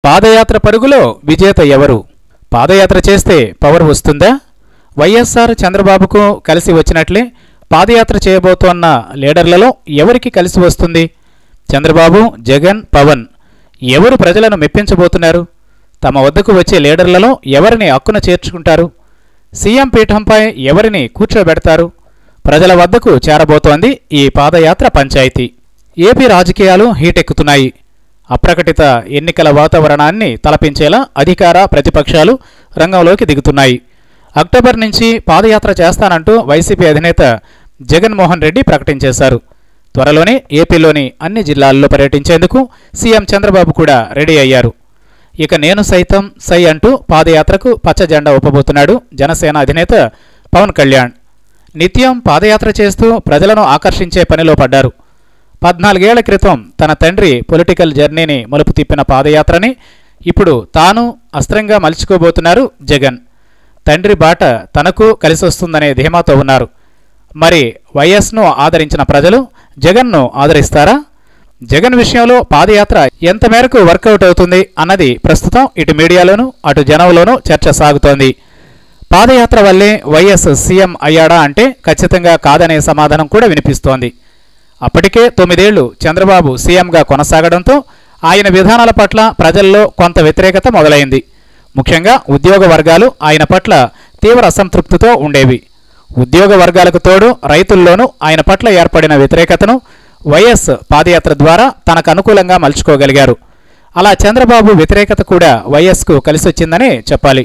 పాదయాత్ర పరుగులో విజేత ఎవరు? పాదయాత్ర చేస్తే పవర్ వస్తుందా? వైఎస్ఆర్ చంద్రబాబుకు కలిసి వచ్చినట్లే పాదయాత్ర చేయబోతోన్న లీడర్లలో ఎవరికి కలిసి వస్తుంది? చంద్రబాబు, జగన్, పవన్ ఎవరు ప్రజలను మెప్పించబోతున్నారు? తమ వద్దకు వచ్చే లీడర్లలో ఎవరిని హక్కున చేర్చుకుంటారు? సీఎం పీఠంపై ఎవరిని కూర్చోబెడతారు? ప్రజల వద్దకు చేరబోతోంది ఈ పాదయాత్ర పంచాయతీ. ఏపీ రాజకీయాలు హీటెక్కుతున్నాయి. అప్రకటిత ఎన్నికల వాతావరణాన్ని తలపించేలా అధికార ప్రతిపక్షాలు రంగంలోకి దిగుతున్నాయి. అక్టోబర్ నుంచి పాదయాత్ర చేస్తానంటూ వైసీపీ అధినేత జగన్మోహన్ రెడ్డి ప్రకటించేశారు. త్వరలోనే ఏపీలోని అన్ని జిల్లాల్లో పర్యటించేందుకు సీఎం చంద్రబాబు కూడా రెడీ అయ్యారు. ఇక నేను సైతం సై అంటూ పాదయాత్రకు పచ్చ జెండా ఊపబోతున్నాడు జనసేన అధినేత పవన్ కళ్యాణ్. నిత్యం పాదయాత్ర చేస్తూ ప్రజలను ఆకర్షించే పనిలో పడ్డారు. 14 ఏళ్ల క్రితం తన తండ్రి పొలిటికల్ జర్నీని మలుపు తిప్పిన పాదయాత్రని ఇప్పుడు తాను అస్త్రంగా మలుచుకోబోతున్నారు జగన్. తండ్రి బాట తనకు కలిసొస్తుందనే ధీమాతో ఉన్నారు. మరి వైఎస్ను ఆదరించిన ప్రజలు జగన్ను ఆదరిస్తారా? జగన్ విషయంలో పాదయాత్ర ఎంత మేరకు వర్కౌట్ అవుతుంది అన్నది ప్రస్తుతం ఇటు మీడియాలోనూ అటు జనంలోనూ చర్చ సాగుతోంది. పాదయాత్ర వల్లే వైఎస్ సీఎం అయ్యాడా అంటే ఖచ్చితంగా కాదనే సమాధానం కూడా వినిపిస్తోంది. అప్పటికే 9 ఏళ్లు చంద్రబాబు సీఎంగా కొనసాగడంతో ఆయన విధానాల పట్ల ప్రజల్లో కొంత వ్యతిరేకత మొదలైంది. ముఖ్యంగా ఉద్యోగ వర్గాలు ఆయన పట్ల తీవ్ర అసంతృప్తితో ఉండేవి. ఉద్యోగ వర్గాలకు తోడు రైతుల్లోనూ ఆయన పట్ల ఏర్పడిన వ్యతిరేకతను వైఎస్ పాదయాత్ర ద్వారా తనకు అనుకూలంగా మలుచుకోగలిగారు. అలా చంద్రబాబు వ్యతిరేకత కూడా వైఎస్కు కలిసొచ్చిందనే చెప్పాలి.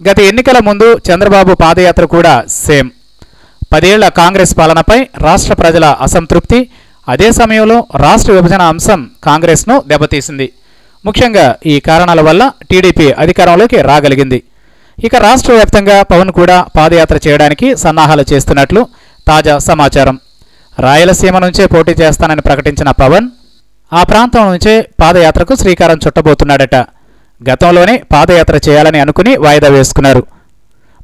గత ఎన్నికల ముందు చంద్రబాబు పాదయాత్ర కూడా సేమ్. 10 ఏళ్ల కాంగ్రెస్ పాలనపై రాష్ట్ర ప్రజల అసంతృప్తి, అదే సమయంలో రాష్ట్ర విభజన అంశం కాంగ్రెస్ను దెబ్బతీసింది. ముఖ్యంగా ఈ కారణాల వల్ల టీడీపీ అధికారంలోకి రాగలిగింది. ఇక రాష్ట్ర వ్యాప్తంగా పవన్ కూడా పాదయాత్ర చేయడానికి సన్నాహాలు చేస్తున్నట్లు తాజా సమాచారం. రాయలసీమ నుంచే పోటీ చేస్తానని ప్రకటించిన పవన్ ఆ ప్రాంతం నుంచే పాదయాత్రకు శ్రీకారం చుట్టబోతున్నాడట. గతంలోనే పాదయాత్ర చేయాలని అనుకుని వాయిదా వేసుకున్నారు.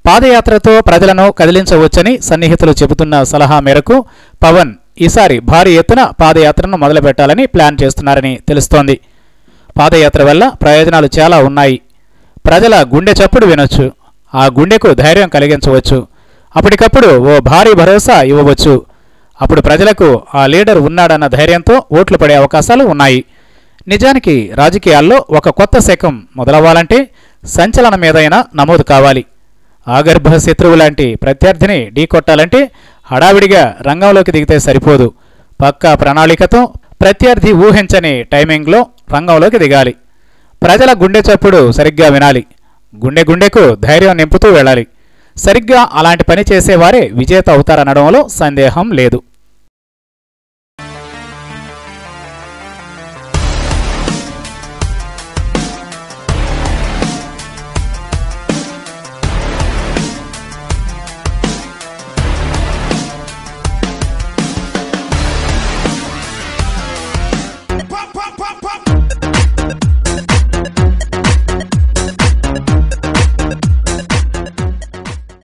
పాదయాత్రతో ప్రజలను కదిలించవచ్చని సన్నిహితులు చెబుతున్న సలహా మేరకు పవన్ ఈసారి భారీ ఎత్తున పాదయాత్రను మొదలుపెట్టాలని ప్లాన్ చేస్తున్నారని తెలుస్తోంది. పాదయాత్ర వల్ల ప్రయోజనాలు చాలా ఉన్నాయి. ప్రజల గుండె చప్పుడు వినొచ్చు, ఆ గుండెకు ధైర్యం కలిగించవచ్చు, అప్పటికప్పుడు ఓ భారీ భరోసా ఇవ్వవచ్చు. అప్పుడు ప్రజలకు ఆ లీడర్ ఉన్నాడన్న ధైర్యంతో ఓట్లు పడే అవకాశాలు ఉన్నాయి. నిజానికి రాజకీయాల్లో ఒక కొత్త శకం మొదలవ్వాలంటే సంచలనం ఏదైనా నమోదు కావాలి. ఆగర్భ శత్రువు లాంటి ప్రత్యర్థిని ఢీకొట్టాలంటే హడావిడిగా రంగంలోకి దిగితే సరిపోదు. పక్కా ప్రణాళికతో ప్రత్యర్థి ఊహించని టైమింగ్లో రంగంలోకి దిగాలి. ప్రజల గుండె చప్పుడు సరిగ్గా వినాలి. గుండెకు ధైర్యం నింపుతూ వెళ్ళాలి. సరిగ్గా అలాంటి పని చేసేవారే విజేత అవుతారనడంలో సందేహం లేదు.